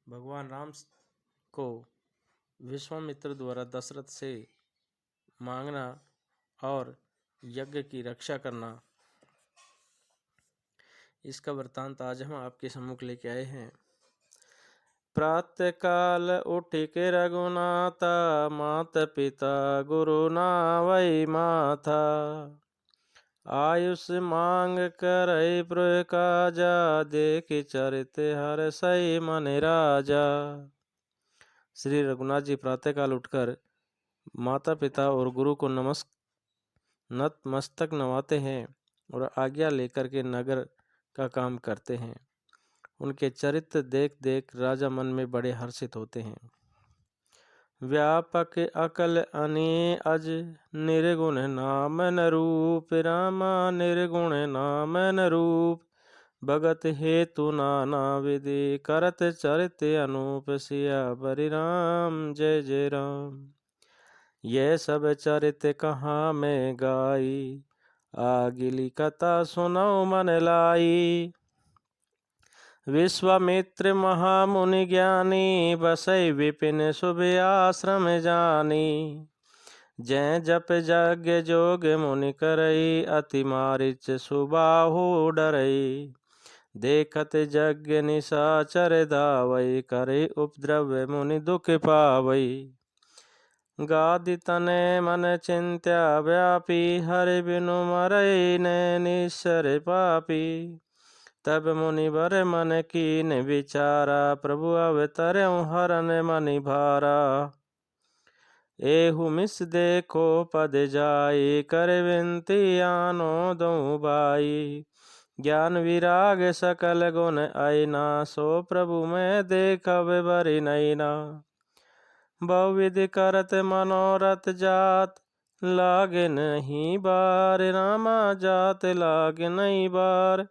भगवान राम को विश्वामित्र द्वारा दशरथ से मांगना और यज्ञ की रक्षा करना, इसका वृत्तांत आज हम आपके सम्मुख लेके आए हैं। प्रातः काल उठि के रघुनाथा, मात पिता गुरु नावै माथा। आयुष मांग करई प्रय काजा, देखि चरित हर्षै मन राजा। श्री रघुनाथ जी प्रातःकाल उठकर माता पिता और गुरु को नतमस्तक नवाते हैं और आज्ञा लेकर के नगर का काम करते हैं। उनके चरित्र देख देख राजा मन में बड़े हर्षित होते हैं। व्यापक अकल अनि अज, निर्गुण नाम न रूप। रामा निर्गुण नाम न रूप, भगत हेतु नाना विधि। करत चरित अनूप, सियावर राम जय जय राम। यह सब चरित कहाँ मैं गाई, आगिली कथा सुनौ मन लाई। विश्वामित्र महामुनि ज्ञानी, बसै विपिन शुभ आश्रम जानी। जय जप यज्ञ जोग मुनि करई, अति मारिच सुबाहु डरई। देखत यज्ञ निशाचर धावई, करे उपद्रव मुनि दुख पावई। गादि तने मन चिंत्या व्यापी, हरि बिनु मरई ने निश्चर पापी। तब मुनिवर मन कीन विचारा, प्रभु अवतरऊ हरन मनि भारा। एहु मिस देखो पद जाई, कर विनती आनो दऊ बाई। ज्ञान विराग सकल गुण आईना, सो प्रभु मैं देखब बरि नैना। बहुविधि करत मनोरथ जात, लागे नहीं बार। रामा जात लागे नहीं बार,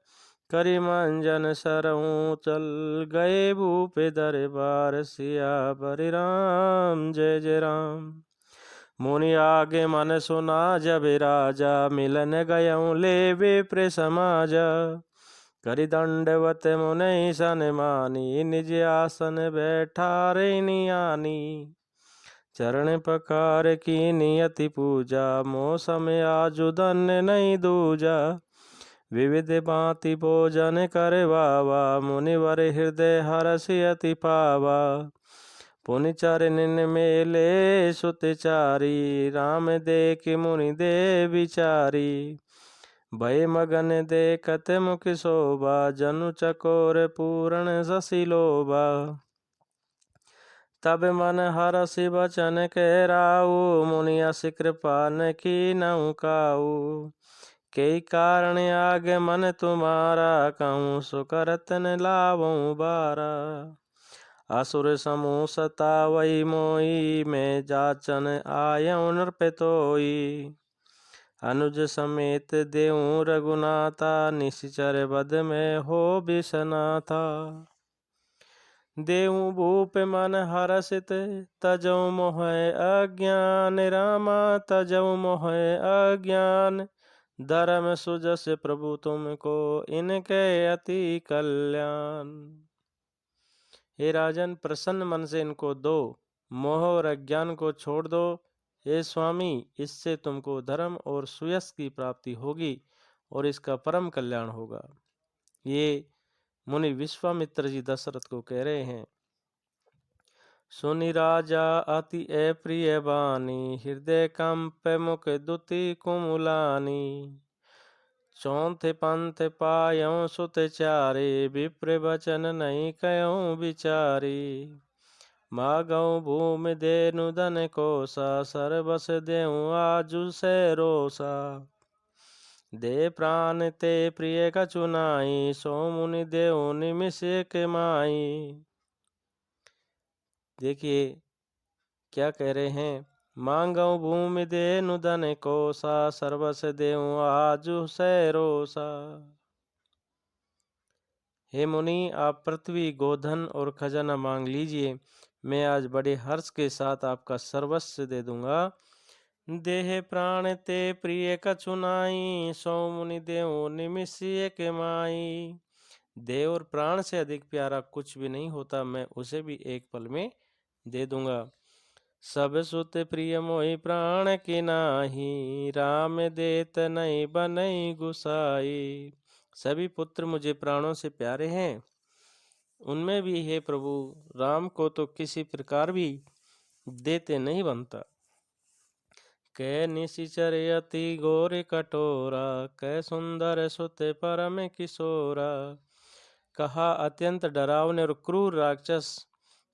करि मंजन सरहूँ चल गए भूप दरबार। सियावर राम जय जय राम। मुनि आगे मन सुना जब राजा, मिलन गयऊँ ले विप्र समाजा। करि दंडवत मुनि सन्मानी, निज आसन बैठारे नियानी। चरण पकार की नियति पूजा, मौसम आजु धन्य नहीं दूजा। विविध भांति भोजन करवावा, मुनिवर हृदय हरषि अति पावा। पुनि चरणन मेले सुतचारी, राम देख मुनि दे विचारी। भय मगन देखत मुख शोभा, जनु चकोर पूरण शशि लोभा। तब मन हरषि बचन कहराऊ, मुनि अस कृपा न कीनहु काऊ। कई कारण आगे मन तुम्हारा, कहूँ सो करत न लावऊँ बारा। असुर समूह सतावई मोई, मैं जाचन आयऊँ नृप तोई। अनुज समेत देऊँ रघुनाथा, निश्चर बद में हो बिसनाथा। देऊँ भूप मन हरषित, तजौ मोह अज्ञान। रामा तजौ मोह अज्ञान, धर्म सुजस प्रभु तुमको, इनके अति कल्याण। हे राजन, प्रसन्न मन से इनको दो, मोह और अज्ञान को छोड़ दो। हे स्वामी, इससे तुमको धर्म और सुयश की प्राप्ति होगी और इसका परम कल्याण होगा। ये मुनि विश्वामित्र जी दशरथ को कह रहे हैं। सुनि राजा अति अप्रिय बानी, हृदय कंप मुख दुति कुमुलानी। चौथे पंथ पायऊँ सुत चारे, विप्र वचन नहीं कयऊँ विचारी। मागऊँ भूमि देनु धन कोसा, सर्वस देऊँ आजु से रोसा। दे प्राण ते प्रिय कछु नाई, सो मुनि देऊँ निमिष एक माई। देखिए क्या कह रहे हैं। मांगऊँ भूमि देनु धन कोसा, सर्वस देऊँ आजु से रोसा। हे मुनि, आप पृथ्वी गोधन और खजाना मांग लीजिए, मैं आज बड़े हर्ष के साथ आपका सर्वस्व दे दूंगा। देह प्राण ते प्रिय कछु नाई, सो मुनि देऊँ निमिष एक माई। देव और प्राण से अधिक प्यारा कुछ भी नहीं होता, मैं उसे भी एक पल में दे दूंगा। सब सुत प्रिय मोहि प्राण की नाही, राम देत नहीं बनई गुसाई। सभी पुत्र मुझे प्राणों से प्यारे हैं, उनमें भी हे प्रभु राम को तो किसी प्रकार भी देते नहीं बनता। कै निशिचर अति घोर कठोरा, कै सुंदर सुत परम किशोरा। कहा अत्यंत डरावने और क्रूर राक्षस,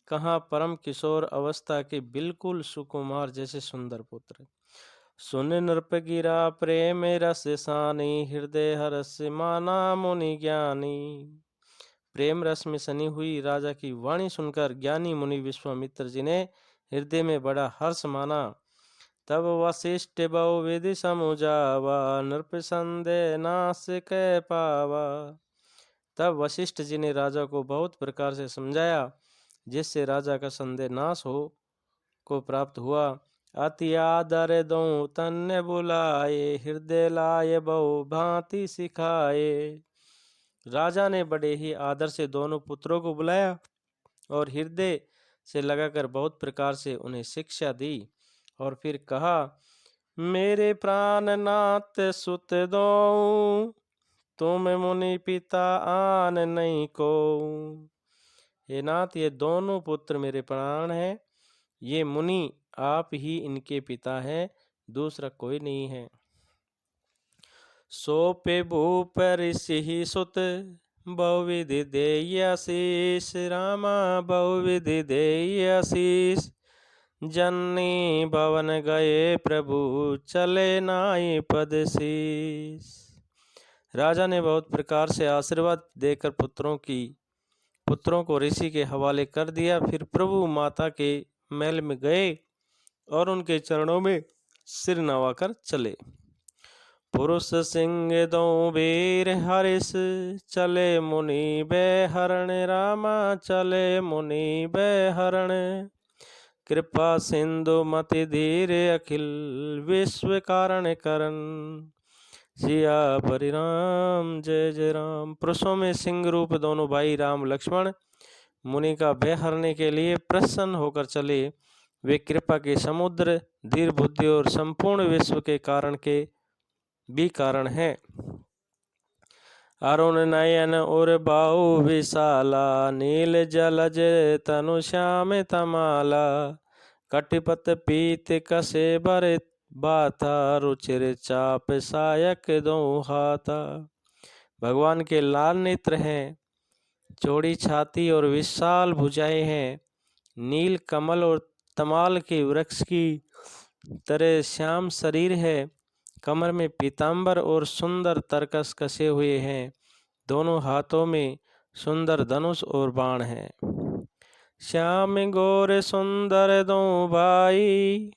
कहाँ परम किशोर अवस्था के बिल्कुल सुकुमार जैसे सुंदर पुत्र। सुन नृप गिरा प्रेम रस सानी, हृदय हरस माना मुनि ज्ञानी। प्रेम रस में सनी हुई राजा की वाणी सुनकर ज्ञानी मुनि विश्वामित्र जी ने हृदय में बड़ा हर्ष माना। तब वशिष्ठ बहुविधि समुझावा, नृप संदेह नाश कै पावा। तब वशिष्ठ जी ने राजा को बहुत प्रकार से समझाया, जिससे राजा का संदेह नाश हो को प्राप्त हुआ। अति आदर दो तन्य बुलाए, हृदय लाए बहु भांति सिखाए। राजा ने बड़े ही आदर से दोनों पुत्रों को बुलाया और हृदय से लगाकर बहुत प्रकार से उन्हें शिक्षा दी, और फिर कहा, मेरे प्राण नाथ सुत दो, तुम मुनि पिता आन नहीं को। हे नाथ, ये दोनों पुत्र मेरे प्राण हैं, ये मुनि आप ही इनके पिता हैं, दूसरा कोई नहीं है। सोपे भूप ऋषि सुत, बहुविधि देय आशीष। रामा बहुविधि देय आशीष, जननी भवन गए प्रभु, चले नाई पद शीस। राजा ने बहुत प्रकार से आशीर्वाद देकर पुत्रों को ऋषि के हवाले कर दिया। फिर प्रभु माता के महल में गए और उनके चरणों में सिर नवाकर चले। पुरुष सिंह दो वीर हरिस, चले मुनि बेहरण। रामा चले मुनि बेहरण, कृपा सिंधु मति धीर अखिल, विश्व कारण करन। सिया परि राम जय जय राम। पुरुषों में सिंह रूप दोनों भाई राम लक्ष्मण मुनि का भय हरने के लिए प्रसन्न होकर चले। वे कृपा के समुद्र, धीर बुद्धि और संपूर्ण विश्व के कारण के भी कारण है। अरुण नयन और बाहु विशाला, नील जलज तनु श्याम तमाला। कटिपत पीत कसे बर बाथा, रुचिर चाप सायक दो हाथा। भगवान के लाल नेत्र हैं, चौड़ी छाती और विशाल भुजाएं हैं। नील कमल और तमाल के वृक्ष की तरह श्याम शरीर है। कमर में पीतांबर और सुंदर तरकस कसे हुए हैं। दोनों हाथों में सुंदर धनुष और बाण हैं। श्याम गोर सुंदर दो भाई,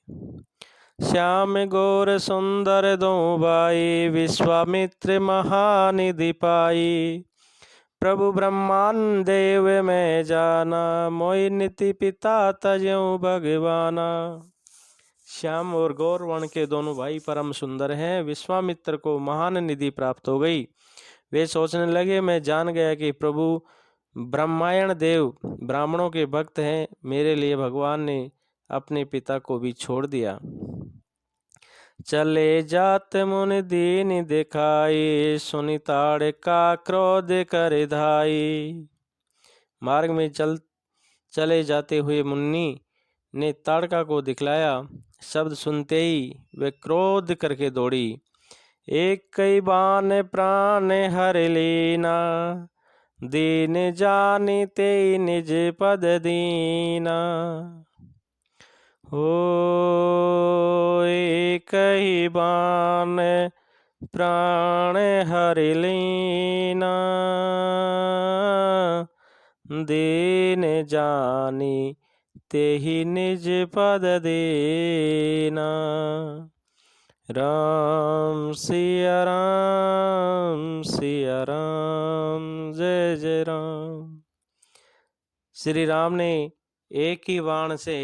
श्याम गोर सुंदर दो भाई, विश्वामित्र महानिधि पाई। प्रभु ब्रह्मांड देव में जाना, मोहि नीति पिता तजऊ भगवाना। श्याम और गौर वर्ण के दोनों भाई परम सुंदर हैं। विश्वामित्र को महान निधि प्राप्त हो गई। वे सोचने लगे, मैं जान गया कि प्रभु ब्रह्मायण देव ब्राह्मणों के भक्त हैं, मेरे लिए भगवान ने अपने पिता को भी छोड़ दिया। चले जात मुनि दीन दिखाई, सुनि ताड़ का क्रोध कर धाई। मार्ग में चले जाते हुए मुनि ने ताड़का को दिखलाया। शब्द सुनते ही वे क्रोध करके दौड़ी। एक कई बान प्राण हर लीना, दीन जानी ते निज पद दीना। हो एक ही बान प्राण हर लीना, दीन जानी तेहि निज पद दीना। राम सिया राम सिया राम जय जय राम। श्री राम ने एक ही बाण से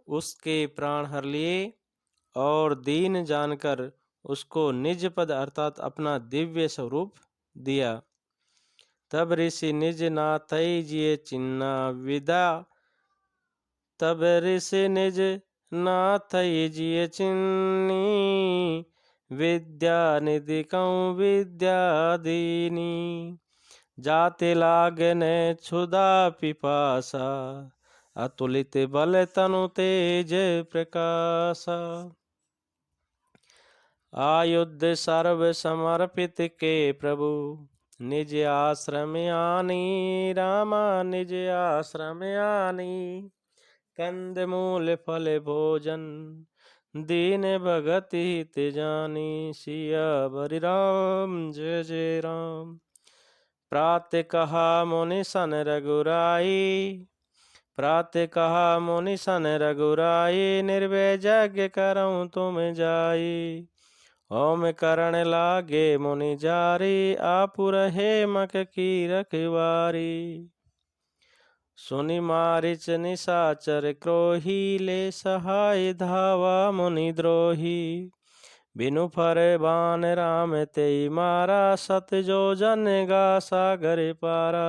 उसके प्राण हर लिए और दीन जानकर उसको निज पद अर्थात अपना दिव्य स्वरूप दिया। तब ऋषि निज नाथई जिये चिन्ना विदा। तब ऋषि निज नाथई जिये चिन्नी विद्या निधि कहूँ विद्या दीनी। जाते लागने क्षुधा पिपासा अतुलित बल तनु तेज प्रकाशा। आयुध सर्व समर्पित के प्रभु निज आश्रम आनी। रामा निज आश्रम आनी। कंद मूल फल भोजन दीन भगत हित जानी। सिया बरि राम जय जय राम। प्रातः कहा मुनि सन रघुराई। प्रातः कहा मुनि सन रघुराई। निर्भय यज्ञ करऊँ तुम जाई। होम करण लागे मुनि जारी। आपु रहे मक की रखवारी। सुनि मारिच निशाचर क्रोही। ले सहाय धावा मुनि द्रोही। बिनु फर बान राम तेई मारा। सत जो जन गा सागर पारा।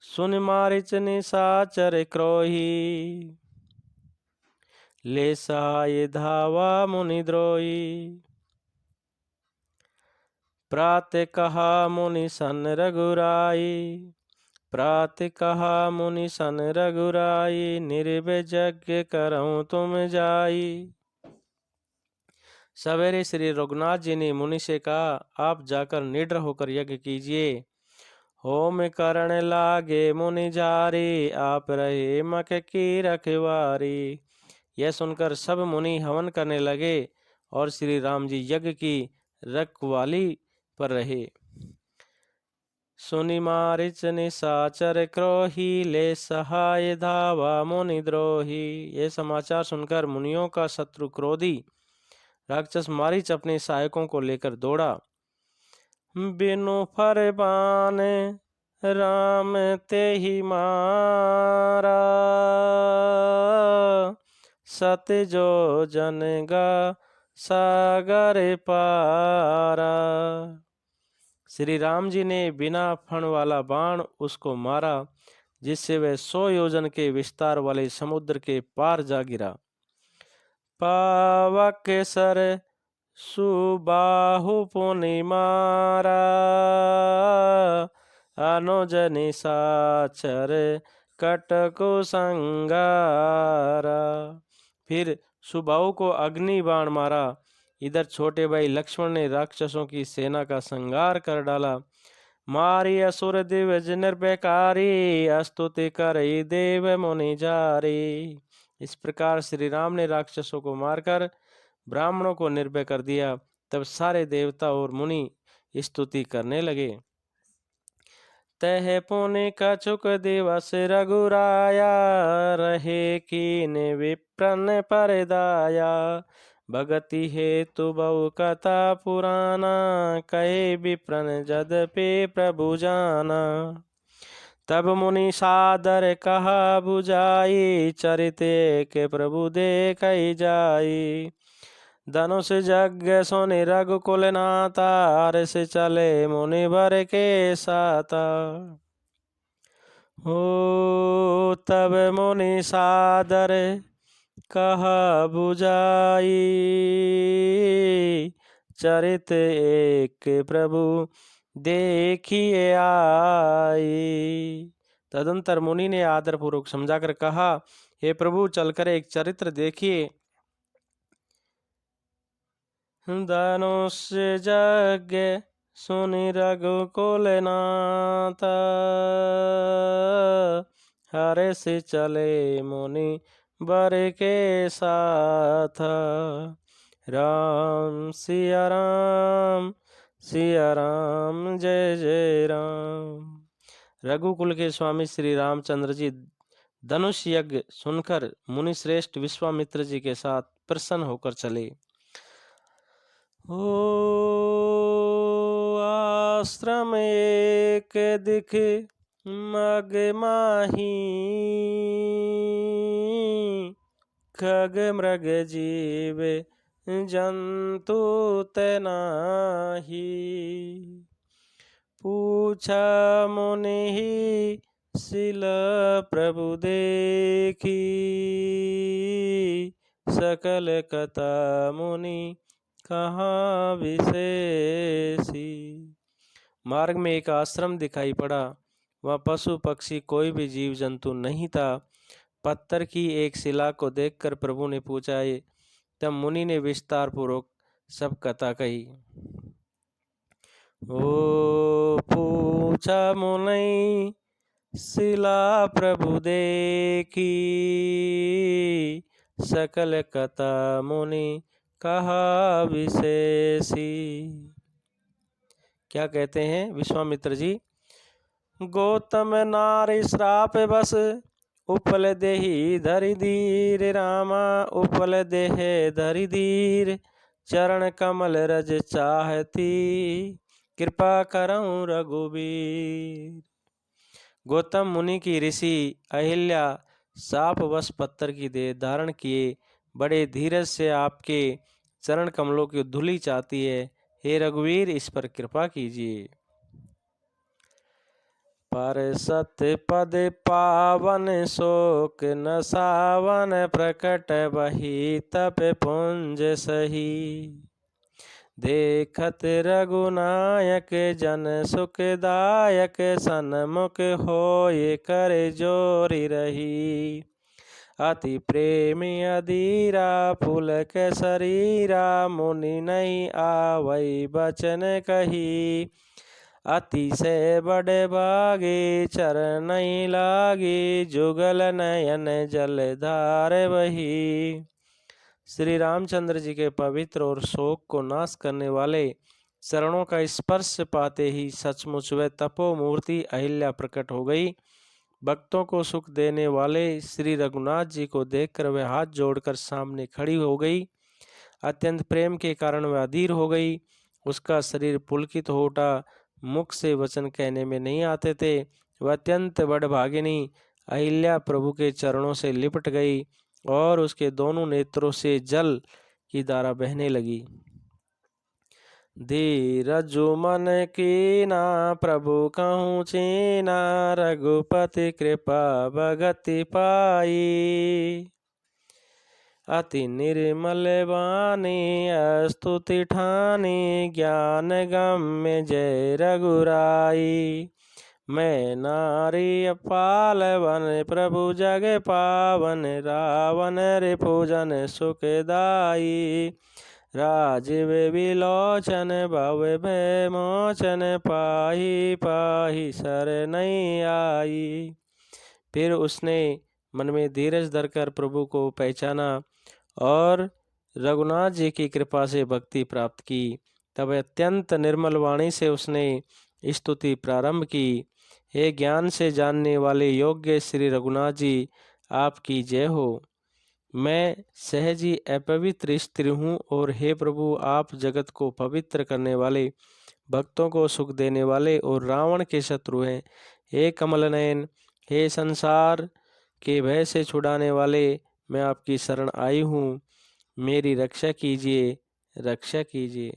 सुनि मारिच निशाचर क्रोही। ले सहाय धावा मुनि द्रोही। प्रातः कहा मुनि सन रघुराई। प्रातः कहा मुनि सन रघुराई। निर्भय यज्ञ करऊँ तुम जाई। सवेरे श्री रघुनाथ जी ने मुनि से कहा, आप जाकर निडर होकर यज्ञ कीजिए। होम करण लागे मुनि जारी। आप रहे मक की रखवारी। यह सुनकर सब मुनि हवन करने लगे और श्री राम जी यज्ञ की रखवाली पर रहे। सुनि मारिच निशाचर क्रोही। ले सहाय धावा मुनि द्रोही। ये समाचार सुनकर मुनियों का शत्रु क्रोधी राक्षस मारीच अपने सहायकों को लेकर दौड़ा। बिनु फरमान राम ते ही मारा। सत जो जन गा सागर पारा। श्री राम जी ने बिना फण वाला बाण उसको मारा, जिससे वह 100 योजन के विस्तार वाले समुद्र के पार जा गिरा। पावक सर सुबाहु पुनि मारा। अनुज निशाचर कटकु संगारा। फिर सुबाहु को अग्नि बाण मारा। इधर छोटे भाई लक्ष्मण ने राक्षसों की सेना का संहार कर डाला। मारी असुर दिवज निर्भयकारी। स्तुति करई देव मुनि जारी। इस प्रकार श्री राम ने राक्षसों को मारकर ब्राह्मणों को निर्भय कर दिया। तब सारे देवता और मुनि स्तुति करने लगे। तह पुनि कछुक दिवस रघुराया। रहे कीन विप्रन परदाया। भगति हेतु बहु कथा पुराना। कहे विप्रन जदपि प्रभु जाना। तब मुनि सादर कहा बुझाई। चरित के प्रभु देखई जाई। धनुष यज्ञ सुनि रघुकुल नाथा। हर्ष चले मुनि वर के साथा। हो तब मुनि सादर कहा बुझाई। चरित एक प्रभु देखिए आई। तदंतर मुनि ने आदर पूर्वक समझाकर कहा, हे प्रभु चलकर एक चरित्र देखिए। धनुष यज्ञ सुनि रघुकुल नाथा। हर्ष चले मुनि वर के साथ। राम सिया राम जय जय राम। रघुकुल के स्वामी श्री रामचंद्र जी धनुष यज्ञ सुनकर मुनि श्रेष्ठ विश्वामित्र जी के साथ प्रसन्न होकर चले। ओ आश्रम एक दिख मग माही। खग मृग जीव जंतु तनाही। पूछा मुनि शिल प्रभु देखी, सकल कथा मुनि कहाँ विशेषी। मार्ग में एक आश्रम दिखाई पड़ा। वह पशु पक्षी कोई भी जीव जंतु नहीं था। पत्थर की एक शिला को देखकर प्रभु ने पूछा। तब मुनि ने विस्तार पूर्वक सब कथा कही। ओ पूछा मुनि शिला प्रभु देखी, सकल कथा मुनि कहा विशेषी। क्या कहते हैं विश्वामित्र जी? गौतम नारी श्राप बस, उपल देहि धरि धीर रामा, उपल देह धरि धीर, चरण कमल रज चाहती, कृपा करऊं रघुबीर। गौतम मुनि की ऋषि अहिल्या शापवश पत्थर की देह धारण किए बड़े धीरज से आपके चरण कमलों की धूलि चाहती है। हे रघुवीर, इस पर कृपा कीजिए। पर सत्य पद पावन, शोक न सावन, प्रकट बही तप पुंज सही, देखत रघुनायक जन सुखदायक, सन्मुख होय कर जोरी रही, अति प्रेमी अधीरा पुलक शरीरा, मुनि नहीं आवै बचन कही, अतिशय बड़े भागे चरण नहीं लागे, जुगल नयन जलधार बही। श्री रामचंद्र जी के पवित्र और शोक को नाश करने वाले चरणों का स्पर्श पाते ही सचमुच वह तपोमूर्ति अहिल्या प्रकट हो गई। भक्तों को सुख देने वाले श्री रघुनाथ जी को देखकर वह हाथ जोड़कर सामने खड़ी हो गई। अत्यंत प्रेम के कारण वह अधीर हो गई। उसका शरीर पुलकित हो उठा। मुख से वचन कहने में नहीं आते थे। वह अत्यंत बड़भागिनी अहिल्या प्रभु के चरणों से लिपट गई और उसके दोनों नेत्रों से जल की धारा बहने लगी। धीरजु मन कीना प्रभु कहूँ चीना, रघुपति कृपा भगति पाई, अति निर्मल वाणी स्तुति ठानी, ज्ञान गम्य जय रघुराई, मैं नारी पालवन प्रभु जग पावन, रावण रिपुजन सुखदाई, राजीव विलोचन भव भय मोचन, पाही पाही शरणै आई। फिर उसने मन में धीरज धरकर प्रभु को पहचाना और रघुनाथ जी की कृपा से भक्ति प्राप्त की। तब अत्यंत निर्मल वाणी से उसने स्तुति प्रारंभ की। हे ज्ञान से जानने वाले योग्य श्री रघुनाथ जी, आपकी जय हो। मैं सहज ही अपवित्र स्त्री हूँ और हे प्रभु, आप जगत को पवित्र करने वाले, भक्तों को सुख देने वाले और रावण के शत्रु हैं। हे कमल नयन, हे संसार के भय से छुड़ाने वाले, मैं आपकी शरण आई हूँ। मेरी रक्षा कीजिए, रक्षा कीजिए।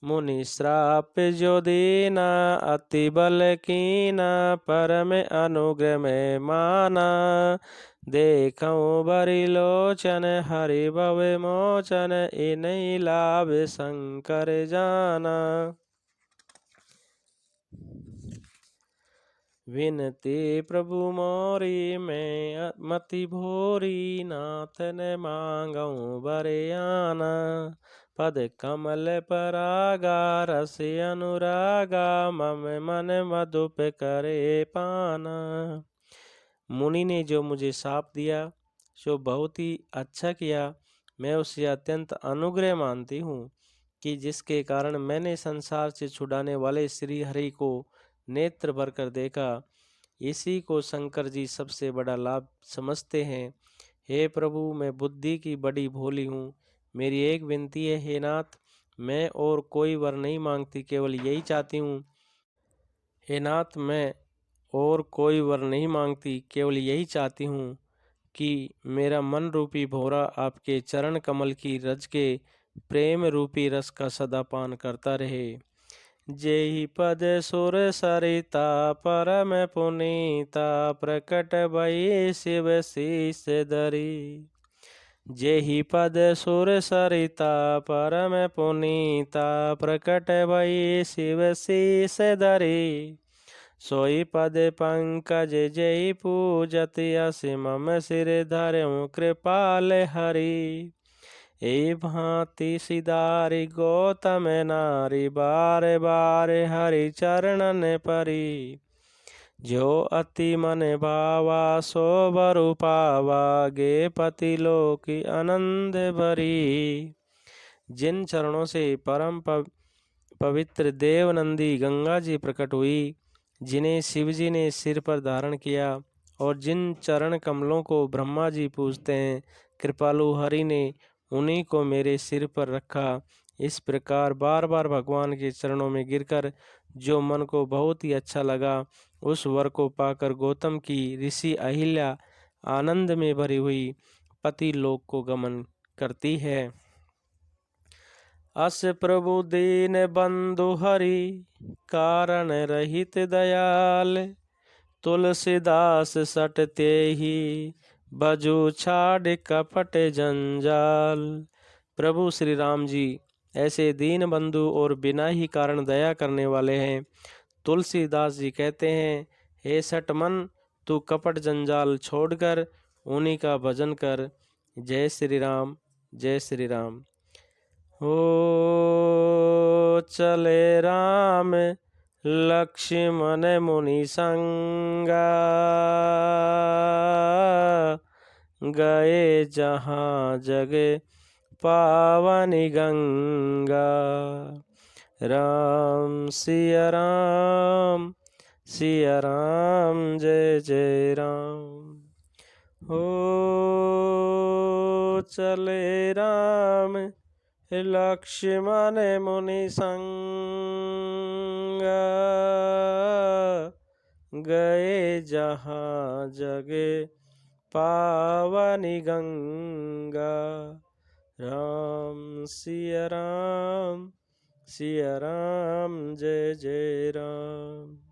मुनि श्राप जो दीना, अति बल कीना, परम अनुग्रह में माना, देखऊं बरि लोचन हरि भव मोचन, इन्हीं लाभ शंकर जाना। विनती प्रभु मोरी मैं मति भोरी, नाथ ने मांगऊं बरयाना, पद कमल परागा रस अनुरागा, मम मन मधुप करे पाना। मुनि ने जो मुझे शाप दिया सो बहुत ही अच्छा किया। मैं उसे अत्यंत अनुग्रह मानती हूँ कि जिसके कारण मैंने संसार से छुड़ाने वाले श्री हरि को नेत्र भर कर देखा। इसी को शंकर जी सबसे बड़ा लाभ समझते हैं। हे प्रभु, मैं बुद्धि की बड़ी भोली हूँ। मेरी एक विनती है, हे नाथ, मैं और कोई वर नहीं मांगती, केवल यही चाहती हूँ। हे नाथ, मैं और कोई वर नहीं मांगती, केवल यही चाहती हूँ कि मेरा मन रूपी भौरा आपके चरण कमल की रज के प्रेम रूपी रस का सदा पान करता रहे। जेहि पद सुर सरिता परम पुनीता प्रकट भई शिव शीस धरी। जेहि पद सुर सरिता परम पुनीता प्रकट भई शिव शीस धरी। सोई पद पंकज जय पूजत यस मम सिर धरऊँ कृपाल हरि। ए भांति सिधारी गौतम नारी बार बार हरि चरणन परी। जो अति मन भावा सो बरु पावा गे पति लोकी आनंद भरी। जिन चरणों से परम पवित्र देवनंदी गंगा जी प्रकट हुई, जिन्हें शिवजी ने सिर पर धारण किया और जिन चरण कमलों को ब्रह्मा जी पूजते हैं, कृपालु हरि ने उन्हीं को मेरे सिर पर रखा। इस प्रकार बार बार भगवान के चरणों में गिरकर जो मन को बहुत ही अच्छा लगा, उस वर को पाकर गौतम की ऋषि अहिल्या आनंद में भरी हुई पति लोक को गमन करती है। अस प्रभु दीन बंधु हरि कारण रहित दयाल। तुलसीदास सटते ही बजू छाड़ कपट जंजाल। प्रभु श्री राम जी ऐसे दीन बंधु और बिना ही कारण दया करने वाले हैं। तुलसीदास जी कहते हैं, हे सट मन, तू कपट जंजाल छोड़कर उन्हीं का भजन कर। जय श्री राम, जय श्री राम। हो चले राम लक्ष्मण मुनि संगा, गए जहाँ जगे पावनी गंगा। राम सिया राम, सिया राम जय जय राम। हो चले राम लक्ष्मण मुनि संगा, गए जहाँ जगे पावनी गंगा। राम सिया राम, सिया राम जय जय राम।